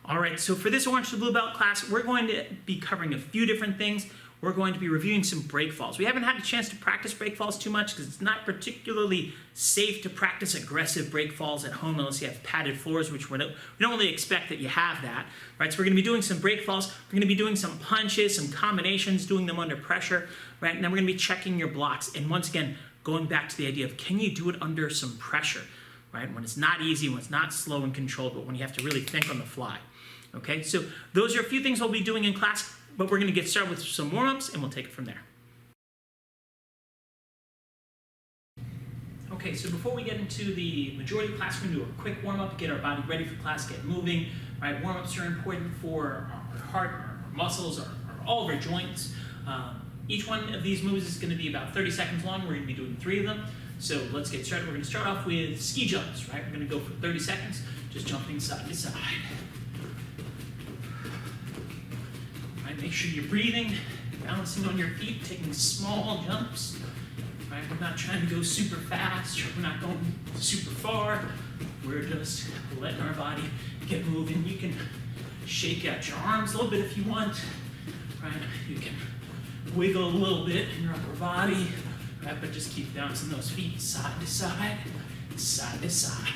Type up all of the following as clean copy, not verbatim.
All right, so for this Orange to Blue Belt class, we're going to be covering a few different things. We're going to be reviewing some break falls. We haven't had a chance to practice break falls too much because it's not particularly safe to practice aggressive break falls at home unless you have padded floors, which we don't really expect that you have that. Right, so we're going to be doing some break falls. We're going to be doing some punches, some combinations, doing them under pressure. Right, and then we're going to be checking your blocks. And once again, going back to the idea of can you do it under some pressure? Right, when it's not easy, when it's not slow and controlled, but when you have to really think on the fly. Okay, so those are a few things we'll be doing in class, but we're going to get started with some warm-ups and we'll take it from there. Okay, so before we get into the majority of class, we're going to do a quick warm-up, get our body ready for class, get moving. Right, warm-ups are important for our heart, our muscles, all of our joints. Each one of these moves is going to be about 30 seconds long. We're going to be doing 3 of them. So let's get started. We're going to start off with ski jumps. Right, we're going to go for 30 seconds, just jumping side to side. Make sure you're breathing, balancing on your feet, taking small jumps. Right? We're not trying to go super fast, we're not going super far. We're just letting our body get moving. You can shake out your arms a little bit if you want. Right? You can wiggle a little bit in your upper body, right? But just keep bouncing those feet side to side, side to side.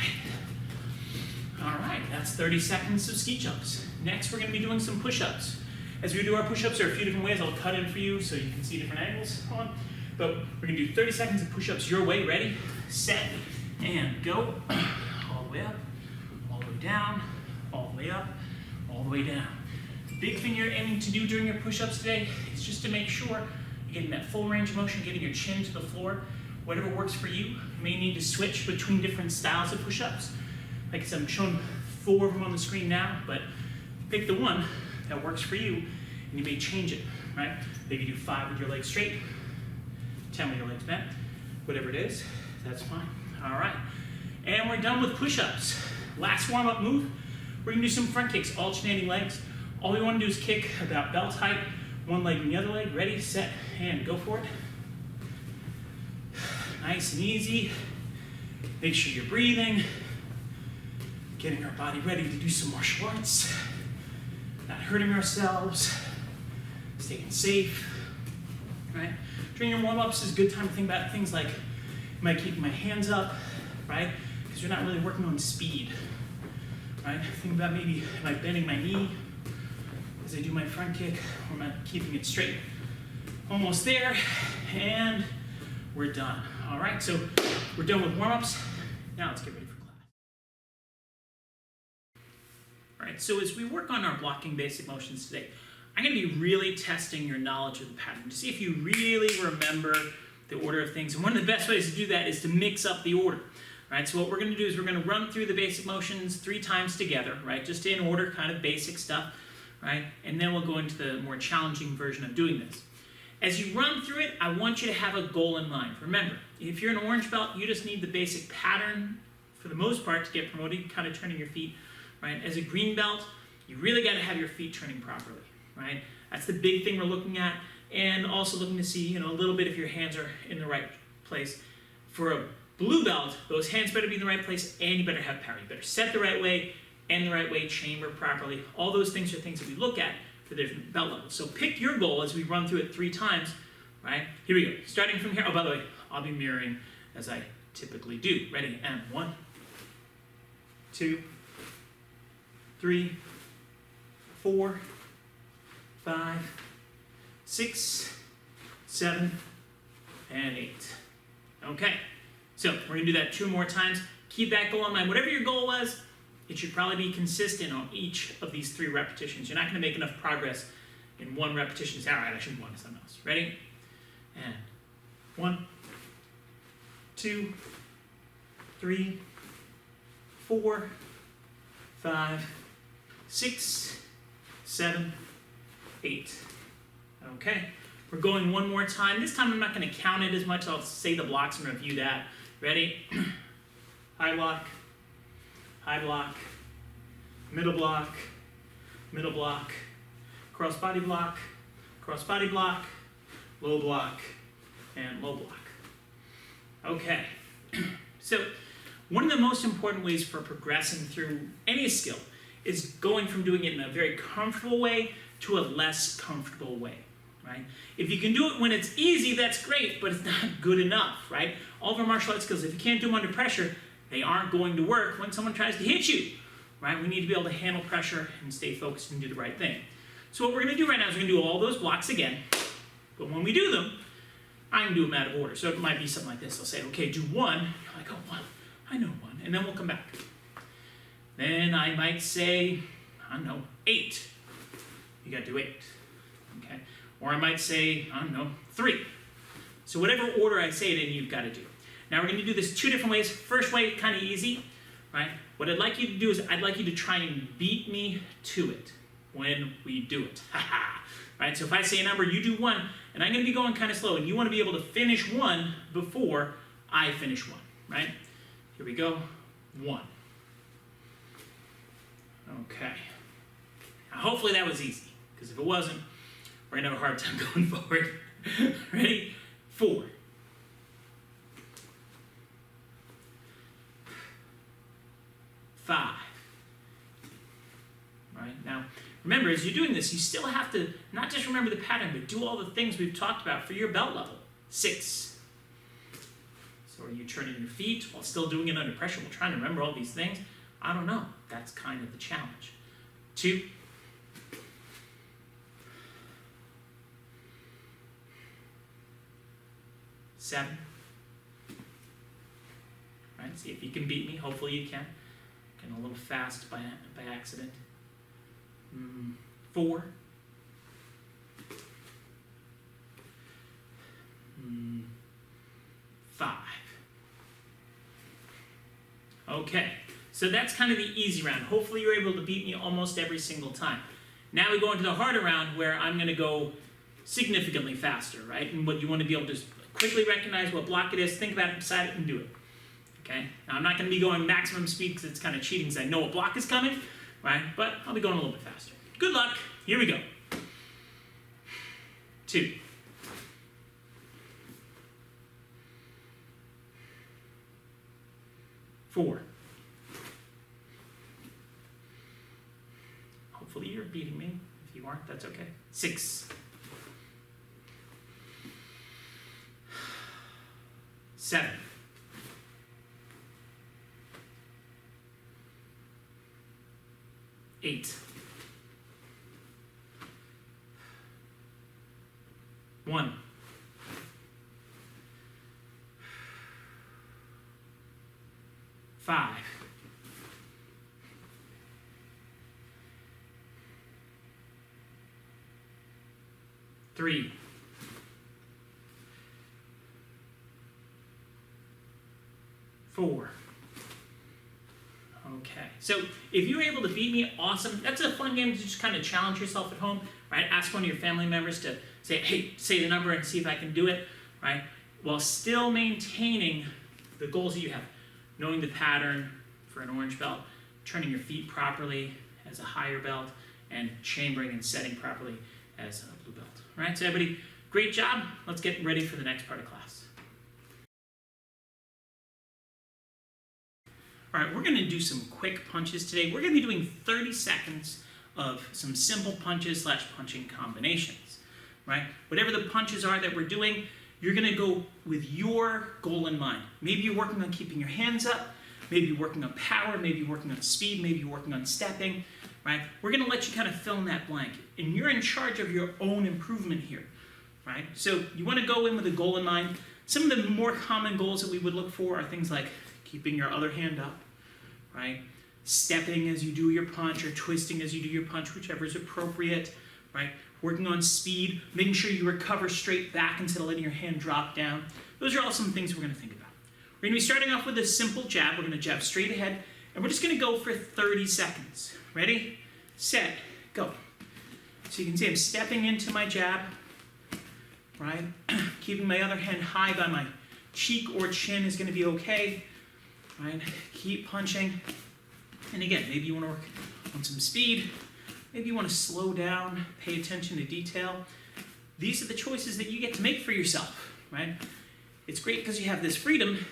All right, that's 30 seconds of ski jumps. Next, we're going to be doing some push-ups. As we do our push-ups, there are a few different ways. I'll cut in for you so you can see different angles on. But we're going to do 30 seconds of push-ups your way. Ready, set, and go. All the way up, all the way down, all the way up, all the way down. The big thing you're aiming to do during your push-ups today is just to make sure you're getting that full range of motion, getting your chin to the floor. Whatever works for you. You may need to switch between different styles of push-ups. Like I said, I'm showing 4 of them on the screen now, but pick the one that works for you, and you may change it, right? Maybe do 5 with your legs straight, 10 with your legs bent, whatever it is, that's fine. All right, and we're done with push-ups. Last warm-up move, we're gonna do some front kicks, alternating legs. All we wanna do is kick about belt height, one leg and the other leg. Ready, set, and go for it. Nice and easy. Make sure you're breathing, getting our body ready to do some martial arts. Not hurting ourselves, staying safe, right? During your warm-ups is a good time to think about things like, am I keeping my hands up, right? Because you're not really working on speed, right? Think about maybe, am I bending my knee as I do my front kick, or am I keeping it straight? Almost there, and we're done. All right, so we're done with warm-ups. Now let's get ready for class. All right, so as we work on our blocking basic motions today, I'm going to be really testing your knowledge of the pattern to see if you really remember the order of things. And one of the best ways to do that is to mix up the order. All right, so what we're going to do is we're going to run through the basic motions 3 times together, right? Just in order, kind of basic stuff, right? And then we'll go into the more challenging version of doing this. As you run through it, I want you to have a goal in mind. Remember, if you're an orange belt, you just need the basic pattern for the most part to get promoted, kind of turning your feet. Right? As a green belt, you really got to have your feet turning properly, right? That's the big thing we're looking at, and also looking to see, a little bit if your hands are in the right place. For a blue belt, those hands better be in the right place, and you better have power. You better set the right way, and the right way, chamber properly. All those things are things that we look at for the different belt levels. So pick your goal as we run through it 3 times, right? Here we go. Starting from here. Oh, by the way, I'll be mirroring as I typically do. Ready? And 1, 2, 3, 4, 5, 6, 7, and 8. Okay, so we're gonna do that 2 more times. Keep that goal in mind. Whatever your goal was, it should probably be consistent on each of these 3 repetitions. You're not gonna make enough progress in 1 repetition. All right, I should want something else. Ready? And 1, 2, 3, 4, 5, 6, 7, 8. Okay, we're going 1 more time. This time I'm not going to count it as much. I'll say the blocks and review that. Ready? High block, middle block, cross body block, low block, and low block. Okay, so one of the most important ways for progressing through any skill is going from doing it in a very comfortable way to a less comfortable way, right? If you can do it when it's easy, that's great, but it's not good enough, right? All of our martial arts skills, if you can't do them under pressure, they aren't going to work when someone tries to hit you, right? We need to be able to handle pressure and stay focused and do the right thing. So what we're going to do right now is we're going to do all those blocks again, but when we do them, I'm going to do them out of order. So it might be something like this. I'll say, okay, do one. You're like, oh, one. I know one. And then we'll come back. Then I might say, I don't know, 8. You got to do 8. Okay? Or I might say, I don't know, 3. So whatever order I say it in, you've got to do. Now we're going to do this 2 different ways. First way, kind of easy, right? What I'd like you to do is I'd like you to try and beat me to it when we do it. Right? So if I say a number, you do 1, and I'm going to be going kind of slow, and you want to be able to finish 1 before I finish 1, right? Here we go. 1. Okay. Now, hopefully that was easy, because if it wasn't, we're going to have a hard time going forward. Ready? 4. 5. Right? Now, remember, as you're doing this, you still have to not just remember the pattern, but do all the things we've talked about for your belt level. 6. So are you turning your feet while still doing it under pressure? We're trying to remember all these things. I don't know. That's kind of the challenge. 2. 7. Right? See if you can beat me. Hopefully you can. Getting a little fast by accident. 4. 5. Okay, so that's kind of the easy round. Hopefully you're able to beat me almost every single time. Now we go into the harder round where I'm going to go significantly faster, right? And what you want to be able to quickly recognize what block it is, think about it, decide it, and do it. Okay? Now I'm not going to be going maximum speed because it's kind of cheating because I know what block is coming, right? But I'll be going a little bit faster. Good luck. Here we go. 2. 4. Hopefully you're beating me. If you aren't, that's okay. 6. 7. 8. 1. 5. 3. 4. Okay, so if you're able to beat me, awesome. That's a fun game to just kind of challenge yourself at home, right? Ask one of your family members to say, hey, say the number and see if I can do it, right? While still maintaining the goals that you have. Knowing the pattern for an orange belt, turning your feet properly as a higher belt, and chambering and setting properly as a blue belt. All right, so everybody, great job. Let's get ready for the next part of class. All right, we're going to do some quick punches today. We're going to be doing 30 seconds of some simple punches / punching combinations, right? Whatever the punches are that we're doing, you're going to go with your goal in mind. Maybe you're working on keeping your hands up. Maybe you're working on power. Maybe you're working on speed. Maybe you're working on stepping, right? We're going to let you kind of fill in that blank. And you're in charge of your own improvement here, right? So you want to go in with a goal in mind. Some of the more common goals that we would look for are things like keeping your other hand up, right? Stepping as you do your punch or twisting as you do your punch, whichever is appropriate, right? Working on speed, making sure you recover straight back instead of letting your hand drop down. Those are all some things we're going to think about. We're going to be starting off with a simple jab. We're going to jab straight ahead, and we're just going to go for 30 seconds. Ready, set, go. So you can see I'm stepping into my jab, right? Keeping my other hand high by my cheek or chin is going to be okay, right? Keep punching. And again, maybe you want to work on some speed. Maybe you want to slow down, pay attention to detail. These are the choices that you get to make for yourself, right? It's great because you have this freedom.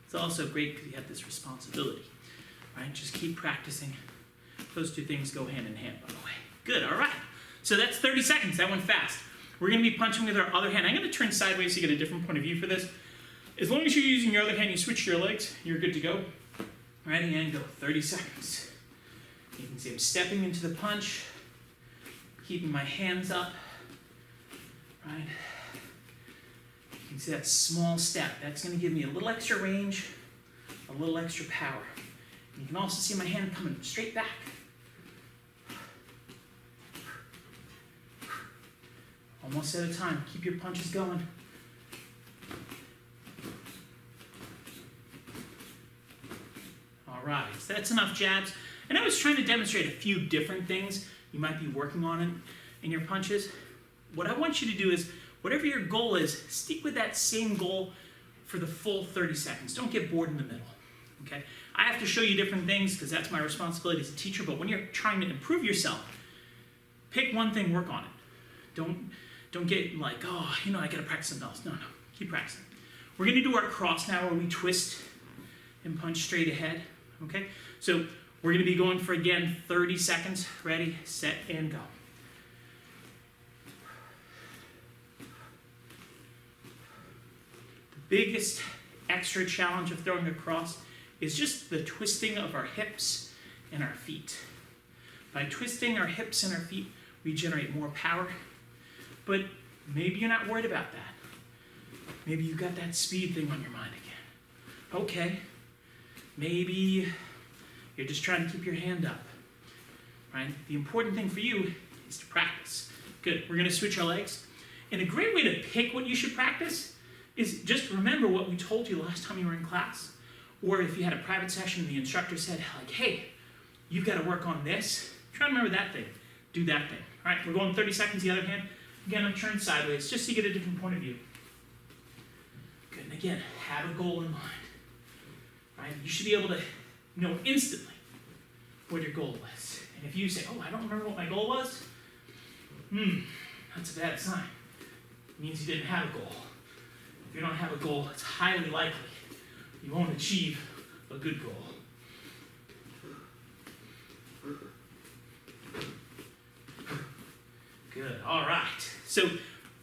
It's also great because you have this responsibility, right? Just keep practicing Those two things go hand in hand, by the way. Good, all right. So that's 30 seconds. That went fast. We're going to be punching with our other hand. I'm going to turn sideways so you get a different point of view for this. As long as you're using your other hand, you switch your legs, you're good to go. Ready, and go. 30 seconds. You can see I'm stepping into the punch, keeping my hands up, right? You can see that small step. That's going to give me a little extra range, a little extra power. You can also see my hand coming straight back. Almost at a time. Keep your punches going. All right, so that's enough jabs. And I was trying to demonstrate a few different things you might be working on in your punches. What I want you to do is, whatever your goal is, stick with that same goal for the full 30 seconds. Don't get bored in the middle, okay? I have to show you different things because that's my responsibility as a teacher, but when you're trying to improve yourself, pick one thing, work on it. Don't get like, oh, you know, I gotta practice something else. No, keep practicing. We're gonna do our cross now where we twist and punch straight ahead, okay? So we're gonna be going for, again, 30 seconds. Ready, set, and go. The biggest extra challenge of throwing a cross is just the twisting of our hips and our feet. By twisting our hips and our feet, we generate more power. But maybe you're not worried about that. Maybe you've got that speed thing on your mind again. Okay, maybe you're just trying to keep your hand up, right? The important thing for you is to practice. Good, we're gonna switch our legs. And a great way to pick what you should practice is just remember what we told you last time you were in class. Or if you had a private session and the instructor said, like, hey, you've got to work on this. Try to remember that thing. Do that thing. All right, we're going 30 seconds the other hand. Again, I'm turning sideways just so you get a different point of view. Good, and again, have a goal in mind. Right? You should be able to know instantly what your goal was. And if you say, oh, I don't remember what my goal was, that's a bad sign. It means you didn't have a goal. If you don't have a goal, it's highly likely you won't achieve a good goal. Good, all right. So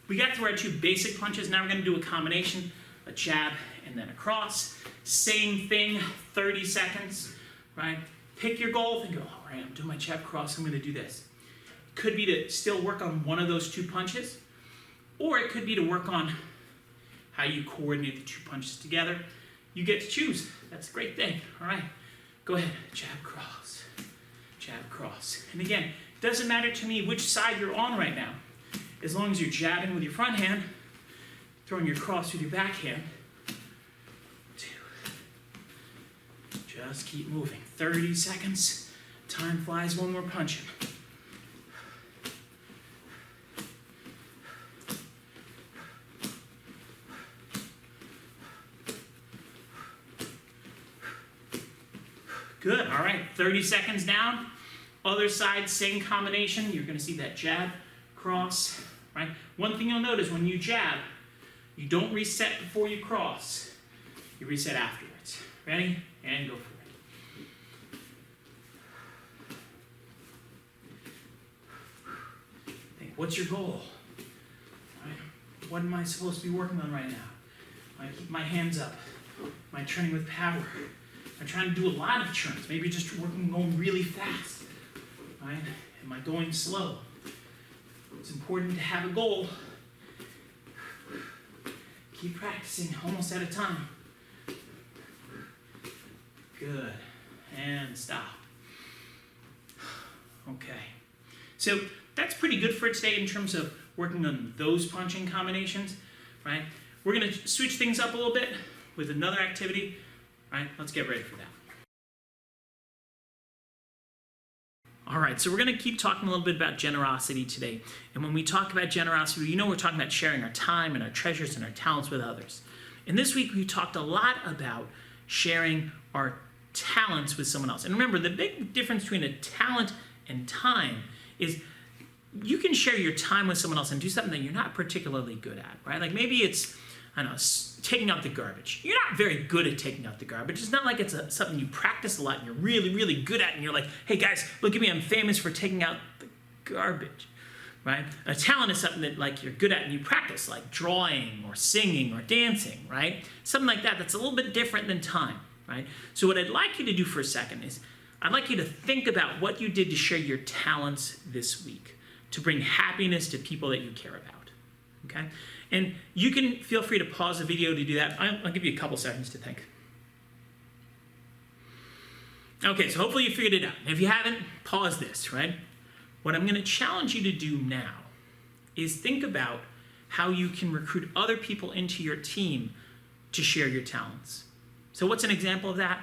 we got through our two basic punches. Now we're gonna do a combination, a jab and then a cross. Same thing, 30 seconds, right? Pick your goal, think, all right, I'm doing my jab cross, I'm gonna do this. Could be to still work on one of those two punches, or it could be to work on how you coordinate the two punches together. You get to choose. That's a great thing. All right, go ahead. Jab, cross. Jab, cross. And again, it doesn't matter to me which side you're on right now. As long as you're jabbing with your front hand, throwing your cross with your back hand. 2. Just keep moving. 30 seconds. Time flies when we're punching. Good, all right, 30 seconds down. Other side, same combination. You're gonna see that jab, cross, right? One thing you'll notice when you jab, you don't reset before you cross. You reset afterwards. Ready? And go for it. Think, what's your goal? Right? What am I supposed to be working on right now? I keep my hands up. Am I turning with power? I'm trying to do a lot of turns, maybe just going really fast, right? Am I going slow? It's important to have a goal. Keep practicing, almost at a time. Good, and stop. Okay, so that's pretty good for today in terms of working on those punching combinations, right? We're gonna switch things up a little bit with another activity. All right, let's get ready for that. All right, so we're going to keep talking a little bit about generosity today. And when we talk about generosity, you know we're talking about sharing our time and our treasures and our talents with others. And this week we talked a lot about sharing our talents with someone else. And remember, the big difference between a talent and time is you can share your time with someone else and do something that you're not particularly good at, right? Like maybe it's I don't know, taking out the garbage. You're not very good at taking out the garbage. It's not like it's something you practice a lot and you're really, really good at, and you're like, hey guys, look at me, I'm famous for taking out the garbage, right? A talent is something that like you're good at and you practice, like drawing or singing or dancing, right? Something like that that's a little bit different than time, right? So what I'd like you to do for a second is I'd like you to think about what you did to share your talents this week to bring happiness to people that you care about, okay? And you can feel free to pause the video to do that. I'll give you a couple seconds to think. Okay, so hopefully you figured it out. If you haven't, pause this, right? What I'm going to challenge you to do now is think about how you can recruit other people into your team to share your talents. So what's an example of that?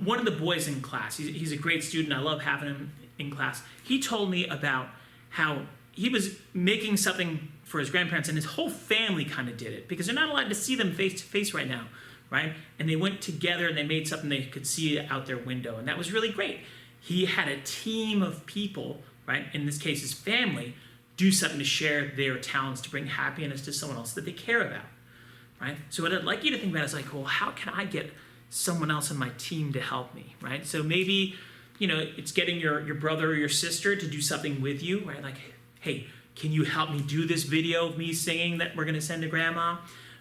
One of the boys in class, he's a great student, I love having him in class. He told me about how he was making something for his grandparents, and his whole family kind of did it because they're not allowed to see them face to face right now, right? And they went together and they made something they could see out their window, and that was really great. He had a team of people, right? In this case, his family, do something to share their talents to bring happiness to someone else that they care about, right? So what I'd like you to think about is like, well, how can I get someone else in my team to help me, right? So maybe, you know, it's getting your brother or your sister to do something with you, right? Like, hey, can you help me do this video of me singing that we're going to send to grandma,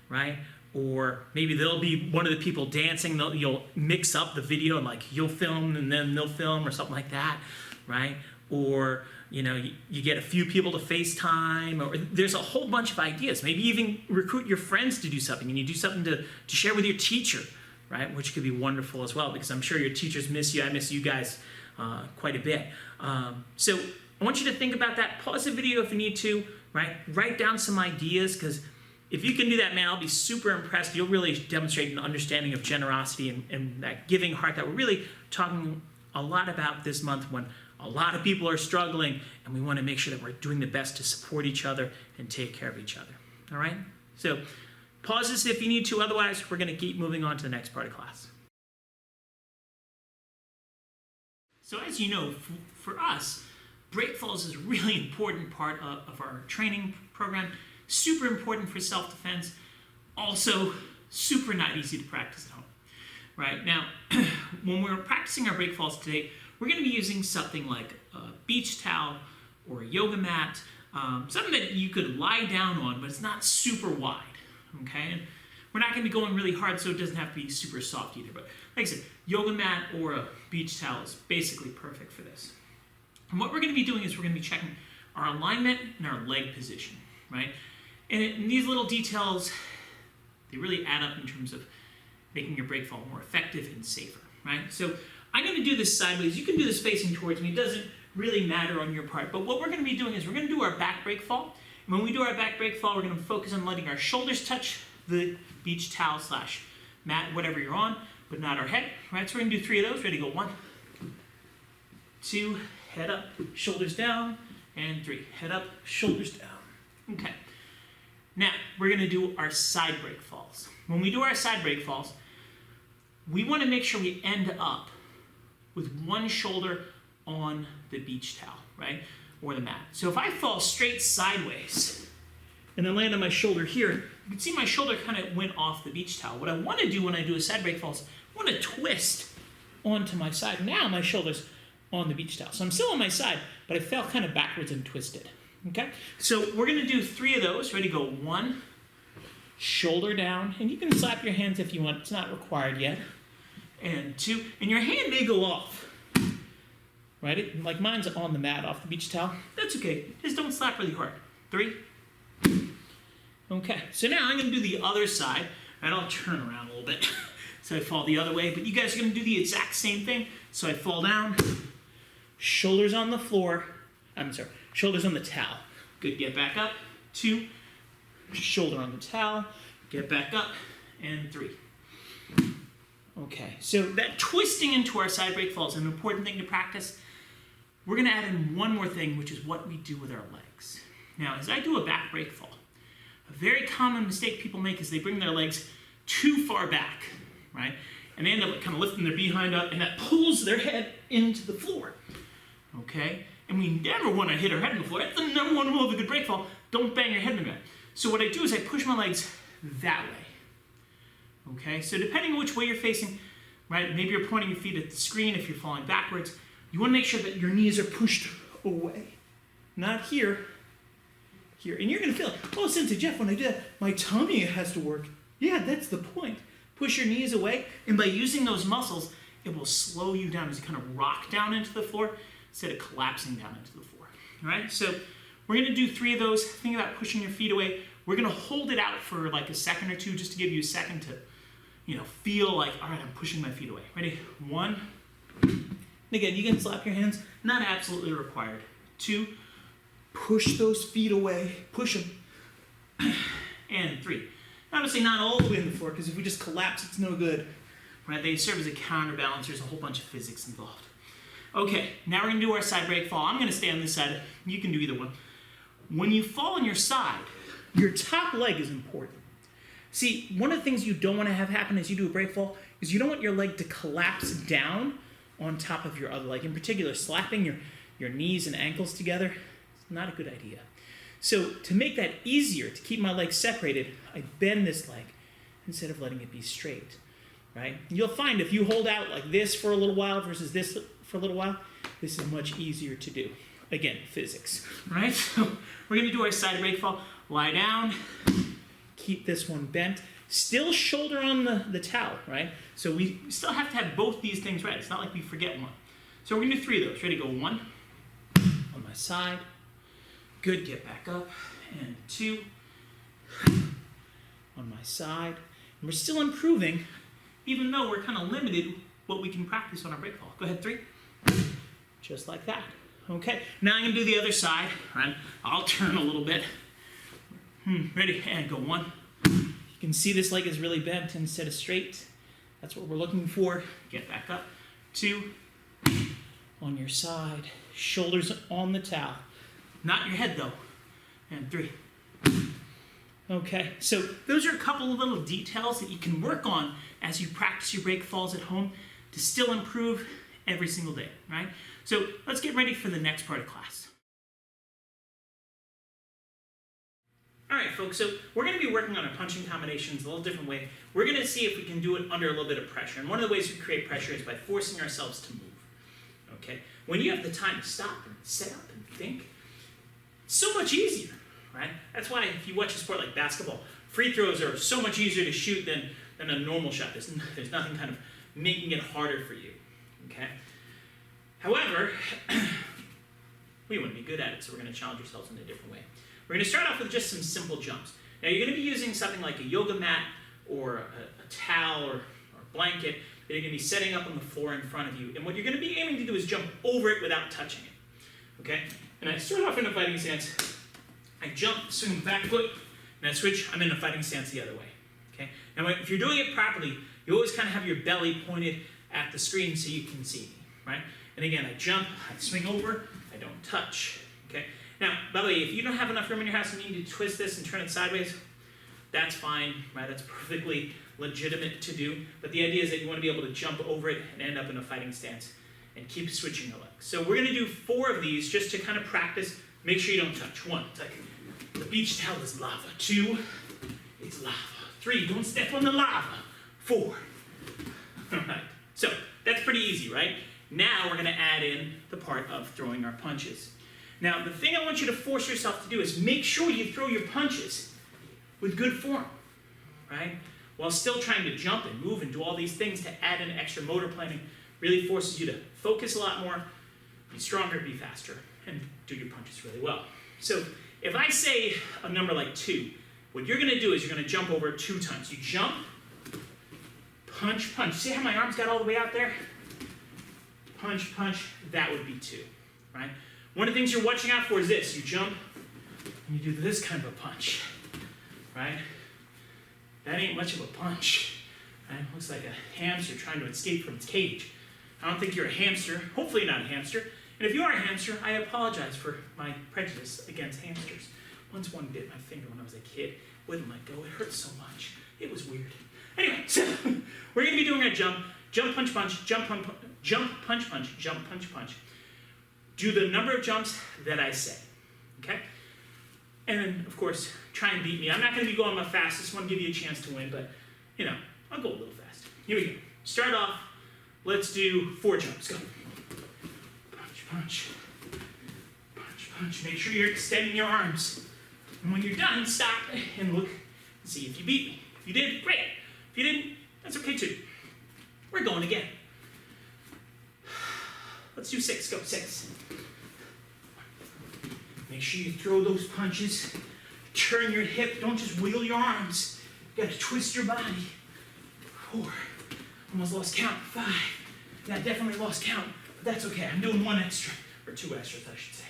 right? Or maybe they'll be one of the people dancing. You'll mix up the video and like you'll film and then they'll film or something like that, right? Or, you know, you get a few people to FaceTime, or there's a whole bunch of ideas. Maybe even recruit your friends to do something and you do something to share with your teacher, right? Which could be wonderful as well because I'm sure your teachers miss you. I miss you guys quite a bit. So I want you to think about that. Pause the video if you need to, right? Write down some ideas because if you can do that, man, I'll be super impressed. You'll really demonstrate an understanding of generosity and that giving heart that we're really talking a lot about this month when a lot of people are struggling and we want to make sure that we're doing the best to support each other and take care of each other, all right? So pause this if you need to. Otherwise, we're going to keep moving on to the next part of class. So as you know, for us, breakfalls is a really important part of our training program. Super important for self-defense. Also, super not easy to practice at home. Right now, when we're practicing our breakfalls today, we're going to be using something like a beach towel or a yoga mat, something that you could lie down on, but it's not super wide. Okay, and we're not going to be going really hard, so it doesn't have to be super soft either. But like I said, yoga mat or a beach towel is basically perfect for this. And what we're going to be doing is we're going to be checking our alignment and our leg position, right? And these little details, they really add up in terms of making your breakfall more effective and safer, right? So I'm going to do this sideways. You can do this facing towards me. It doesn't really matter on your part. But what we're going to be doing is we're going to do our back breakfall. And when we do our back breakfall, we're going to focus on letting our shoulders touch the beach towel / mat, whatever you're on, but not our head, right? So we're going to do 3 of those. Ready, go 1, 2, head up, shoulders down, and 3. Head up, shoulders down. Okay. Now, we're going to do our side break falls. When we do our side break falls, we want to make sure we end up with one shoulder on the beach towel, right? Or the mat. So if I fall straight sideways and then land on my shoulder here, you can see my shoulder kind of went off the beach towel. What I want to do when I do a side break falls, I want to twist onto my side. Now my shoulder's on the beach towel. So I'm still on my side, but I fell kind of backwards and twisted. Okay? So we're going to do 3 of those. Ready, go 1, shoulder down, and you can slap your hands if you want. It's not required yet. And 2, and your hand may go off. Right? Like mine's on the mat off the beach towel. That's okay. Just don't slap really hard. 3. Okay. So now I'm going to do the other side, and I'll turn around a little bit so I fall the other way. But you guys are going to do the exact same thing. So I fall down, shoulders on the floor. Shoulders on the towel. Good, get back up. 2, shoulder on the towel, get back up, and 3. Okay, so that twisting into our side break fall is an important thing to practice. We're going to add in one more thing, which is what we do with our legs. Now, as I do a back break fall, a very common mistake people make is they bring their legs too far back, right? And they end up kind of lifting their behind up, and that pulls their head into the floor, okay? And we never want to hit our head on the floor. That's the number 1 rule of a good break fall. Don't bang your head in the ground. So what I do is I push my legs that way. Okay, so depending on which way you're facing, right, maybe you're pointing your feet at the screen if you're falling backwards, you want to make sure that your knees are pushed away. Not here, here. And you're going to feel, oh, Cynthia, Jeff, when I do that, my tummy has to work. Yeah, that's the point. Push your knees away, and by using those muscles, it will slow you down as you kind of rock down into the floor instead of collapsing down into the floor. All right, so we're going to do 3 of those. Think about pushing your feet away. We're going to hold it out for like a second or two just to give you a second to, feel like, all right, I'm pushing my feet away. Ready? 1. And again, you can slap your hands. Not absolutely required. 2. Push those feet away. Push them. And 3. Obviously not all the way in the floor, because if we just collapse, it's no good. Right? They serve as a counterbalance. There's a whole bunch of physics involved. Okay, now we're going to do our side break fall. I'm going to stay on this side. You can do either one. When you fall on your side, your top leg is important. See, one of the things you don't want to have happen as you do a break fall is you don't want your leg to collapse down on top of your other leg. In particular, slapping your knees and ankles together is not a good idea. So to make that easier, to keep my legs separated, I bend this leg instead of letting it be straight. Right? You'll find if you hold out like this for a little while versus this for a little while, this is much easier to do. Again, physics, right? So we're going to do our side break fall. Lie down, keep this one bent, still shoulder on the towel, right? So we still have to have both these things right. It's not like we forget one. So we're going to do 3 of those. Ready? Go 1 on my side. Good, get back up. And 2 on my side. And we're still improving, even though we're kind of limited what we can practice on our break fall. Go ahead, 3. Just like that. Okay, now I'm going to do the other side. Right? I'll turn a little bit. Ready? And go 1. You can see this leg is really bent instead of straight. That's what we're looking for. Get back up. 2. On your side. Shoulders on the towel. Not your head, though. And 3. Okay, so those are a couple of little details that you can work on as you practice your break falls at home to still improve every single day, right? So let's get ready for the next part of class. All right, folks, so we're going to be working on our punching combinations a little different way. We're going to see if we can do it under a little bit of pressure. And one of the ways we create pressure is by forcing ourselves to move, okay? When you have the time to stop and set up and think, it's so much easier, right? That's why if you watch a sport like basketball, free throws are so much easier to shoot than a normal shot. There's nothing kind of making it harder for you, okay? However, we want to be good at it, so we're going to challenge ourselves in a different way. We're going to start off with just some simple jumps. Now, you're going to be using something like a yoga mat or a towel or a blanket that you're going to be setting up on the floor in front of you. And what you're going to be aiming to do is jump over it without touching it, okay? And I start off in a fighting stance. I jump, swing back foot, and I switch. I'm in a fighting stance the other way, okay? Now, if you're doing it properly, you always kind of have your belly pointed at the screen so you can see me, right? And again, I jump, I swing over, I don't touch, okay? Now, by the way, if you don't have enough room in your house and you need to twist this and turn it sideways, that's fine, right? That's perfectly legitimate to do. But the idea is that you want to be able to jump over it and end up in a fighting stance and keep switching your legs. So we're going to do 4 of these just to kind of practice. Make sure you don't touch. 1, it's like the beach towel is lava. 2, it's lava. 3, don't step on the lava. 4. All right. So that's pretty easy, right? Now we're going to add in the part of throwing our punches. Now, the thing I want you to force yourself to do is make sure you throw your punches with good form, right? While still trying to jump and move and do all these things to add in extra motor planning really forces you to focus a lot more, be stronger, be faster, and do your punches really well. So if I say a number like 2, what you're going to do is you're going to jump over 2 times. You jump, punch, punch. See how my arms got all the way out there? Punch, punch, that would be 2, right? One of the things you're watching out for is this. You jump, and you do this kind of a punch, right? That ain't much of a punch, right? It looks like a hamster trying to escape from its cage. I don't think you're a hamster. Hopefully you're not a hamster. And if you are a hamster, I apologize for my prejudice against hamsters. Once one bit my finger when I was a kid. Wouldn't let go. It hurt so much. It was weird. Anyway, so we're going to be doing our jump, punch, punch, jump, punch, jump, punch, punch, jump, punch, punch. Do the number of jumps that I say, okay? And then, of course, try and beat me. I'm not going to be going my fastest. I want to give you a chance to win, but, you know, I'll go a little faster. Here we go. Start off. Let's do 4 jumps. Go. Punch, punch. Punch, punch. Make sure you're extending your arms. And when you're done, stop and look and see if you beat me. If you did, great. If you didn't, that's okay too. We're going again. Let's do 6. Go, 6. Make sure you throw those punches. Turn your hip. Don't just wiggle your arms. You gotta twist your body. 4. Almost lost count. 5. Yeah, definitely lost count. But that's okay. I'm doing 1 extra. Or 2 extras, I should say.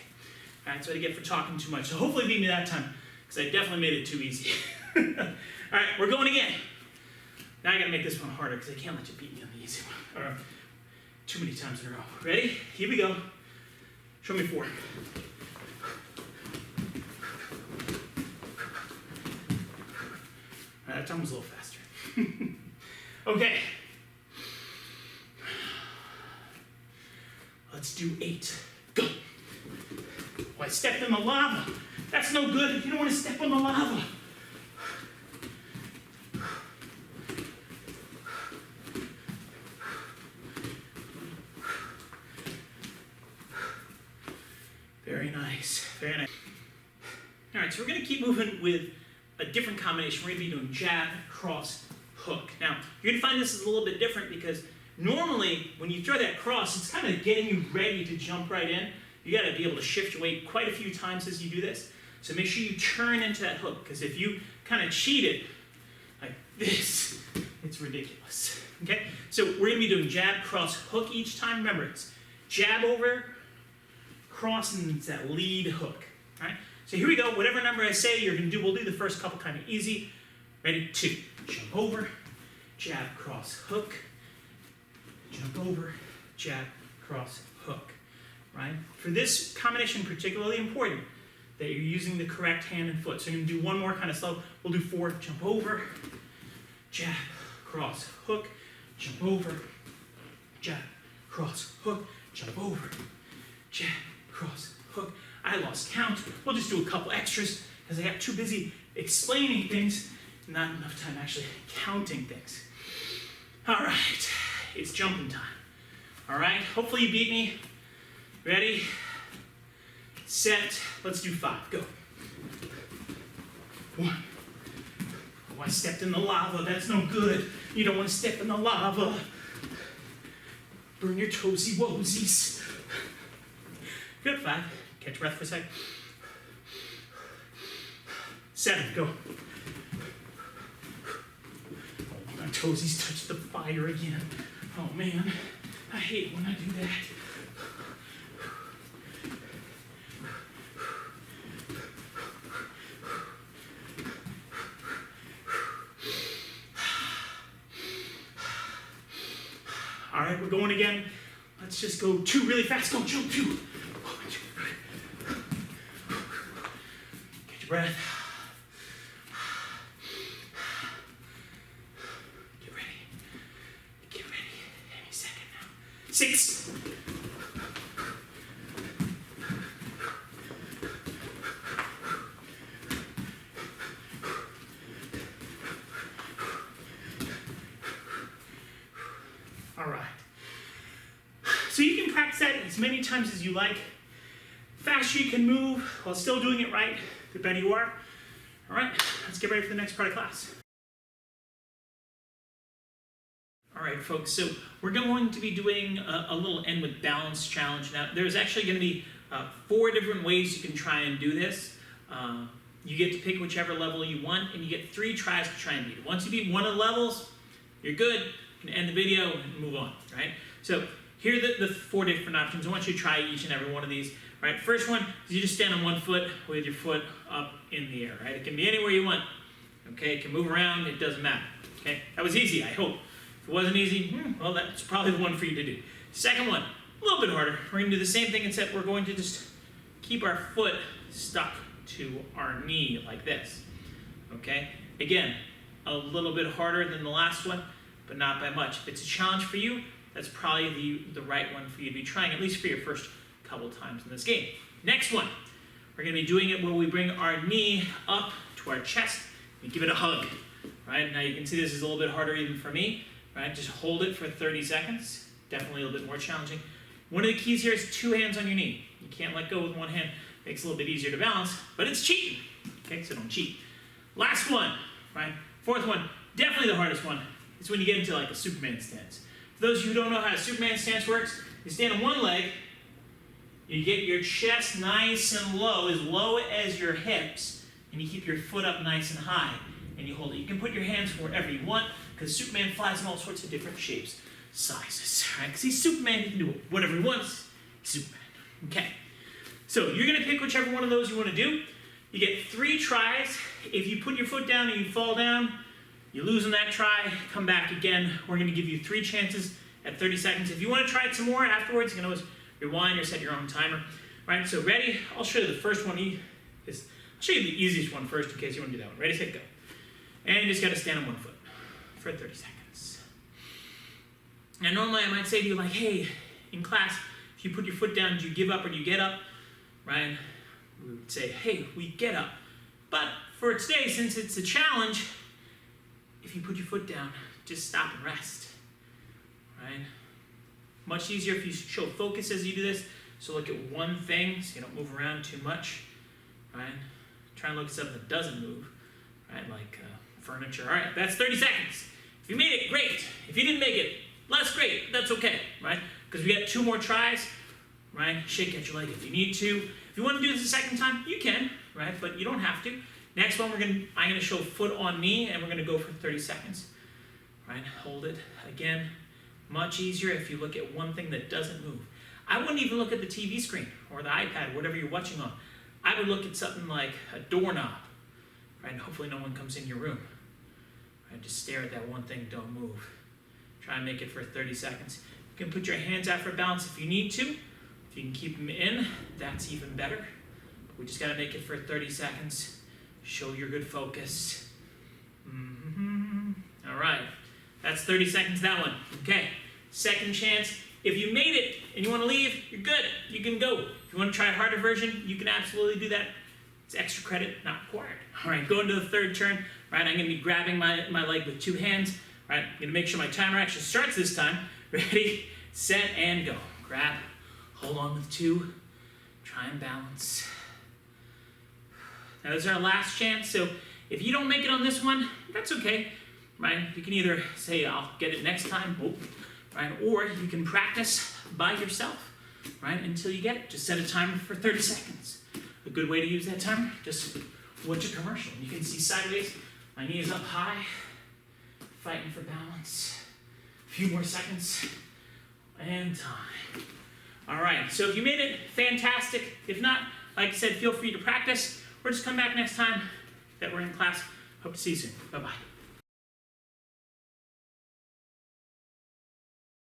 All right, so I get for talking too much. So hopefully beat me that time, because I definitely made it too easy. All right, we're going again. Now I gotta make this one harder, because I can't let you beat me on the easy one. Or too many times in a row. Ready? Here we go. Show me 4. That time was a little faster. Okay. Let's do 8. Go. Oh, I stepped in the lava. That's no good. You don't want to step on the lava. Very nice. Very nice. All right, so we're going to keep moving with a different combination. We're going to be doing jab, cross, hook. Now, you're going to find this is a little bit different because normally when you throw that cross, it's kind of getting you ready to jump right in. You got to be able to shift your weight quite a few times as you do this. So make sure you turn into that hook, because if you kind of cheat it like this, it's ridiculous. Okay? So we're going to be doing jab, cross, hook each time. Remember, it's jab over, cross, and it's that lead hook. All right? So here we go. Whatever number I say you're going to do, we'll do the first couple kind of easy. Ready? 2. Jump over, jab, cross, hook. Jump over, jab, cross, hook. Right? For this combination, particularly important that you're using the correct hand and foot. So you're going to do one more kind of slow. We'll do 4. Jump over, jab, cross, hook. Jump over, jab, cross, hook. Jump over, jab, cross, hook. I lost count. We'll just do a couple extras because I got too busy explaining things, not enough time actually counting things. All right, it's jumping time. All right, hopefully you beat me. Ready, set, let's do 5, go. 1. Oh, I stepped in the lava, that's no good. You don't want to step in the lava. Burn your toesy woesies. Good, 5. Catch your breath for a sec. 7, go. Oh, my toesies touched the fire again. Oh man, I hate when I do that. All right, we're going again. Let's just go 2 really fast. Go, jump 2. Get your breath. Get ready. Get ready. Any second now. 6. All right. So you can practice that as many times as you like. Faster you can move while still doing it right, the better you are. All right, let's get ready for the next part of class. All right, folks, so we're going to be doing a little end with balance challenge. Now, there's actually going to be 4 different ways you can try and do this. You get to pick whichever level you want, and you get 3 tries to try and beat it. Once you beat one of the levels, you're good. You can end the video and move on, right? So here are the 4 different options. I want you to try each and every one of these. Right, first one is you just stand on one foot with your foot up in the air, right? It can be anywhere you want, okay? It can move around, it doesn't matter, okay? That was easy, I hope. If it wasn't easy, well, that's probably the one for you to do. Second one, a little bit harder. We're gonna do the same thing, except we're going to just keep our foot stuck to our knee like this, okay? Again, a little bit harder than the last one, but not by much. If it's a challenge for you, that's probably the right one for you to be trying, at least for your first couple times in this game. Next one, We're gonna be doing it where we bring our knee up to our chest, we give it a hug, right? Now you can see this is a little bit harder even for me, right? Just hold it for 30 seconds. Definitely a little bit more challenging. One of the keys here is 2 hands on your knee. You can't let go with 1 hand. Makes it a little bit easier to balance, but it's cheating, okay? So don't cheat. Last one, right? 4th one, definitely the hardest one. It's when you get into like a Superman stance. For those of you who don't know how a Superman stance works, you stand on one leg, you get your chest nice and low as your hips, and you keep your foot up nice and high, and you hold it. You can put your hands wherever you want, because Superman flies in all sorts of different shapes, sizes, right? Because he's Superman, he can do whatever he wants. He's Superman, okay? So you're gonna pick whichever one of those you wanna do. You get 3 tries. If you put your foot down and you fall down, you lose on that try, come back again. We're gonna give you 3 chances at 30 seconds. If you wanna try it some more afterwards, you can always rewind or set your own timer. Right, so ready? I'll show you the first one. I'll show you the easiest one first in case you wanna do that one. Ready, set, go. And you just gotta stand on one foot for 30 seconds. Now normally I might say to you like, hey, in class, if you put your foot down, do you give up or do you get up? Right? We would say, hey, we get up. But for today, since it's a challenge, if you put your foot down, just stop and rest, right? Much easier if you show focus as you do this. So look at one thing, so you don't move around too much, right? Try and look at something that doesn't move, right? Like furniture. All right, that's 30 seconds. If you made it, great. If you didn't make it, less great. That's okay, right? Because we got 2 more tries, right? Shake out your leg if you need to. If you want to do this a second time, you can, right? But you don't have to. Next one, I'm gonna show foot on knee, and we're gonna go for 30 seconds, right? Hold it again. Much easier if you look at one thing that doesn't move. I wouldn't even look at the TV screen or the iPad, whatever you're watching on. I would look at something like a doorknob, right? And hopefully no one comes in your room. Right? Just stare at that one thing, don't move. Try and make it for 30 seconds. You can put your hands out for balance if you need to. If you can keep them in, that's even better. We just gotta make it for 30 seconds. Show your good focus. All right, that's 30 seconds, that one. Okay, second chance. If you made it and you wanna leave, you're good, you can go. If you wanna try a harder version, you can absolutely do that. It's extra credit, not required. All right, going to the 3rd turn, right? I'm gonna be grabbing my leg with 2 hands, right? I'm gonna make sure my timer actually starts this time. Ready, set, and go. Grab, hold on with 2, try and balance. Now this is our last chance, so if you don't make it on this one, that's okay, right? You can either say, I'll get it next time, right? Or you can practice by yourself, right? Until you get it. Just set a timer for 30 seconds. A good way to use that timer, just watch a commercial. You can see sideways, my knee is up high, fighting for balance. A few more seconds, and time. All right, so if you made it, fantastic. If not, like I said, feel free to practice, or just come back next time that we're in class. Hope to see you soon. Bye-bye.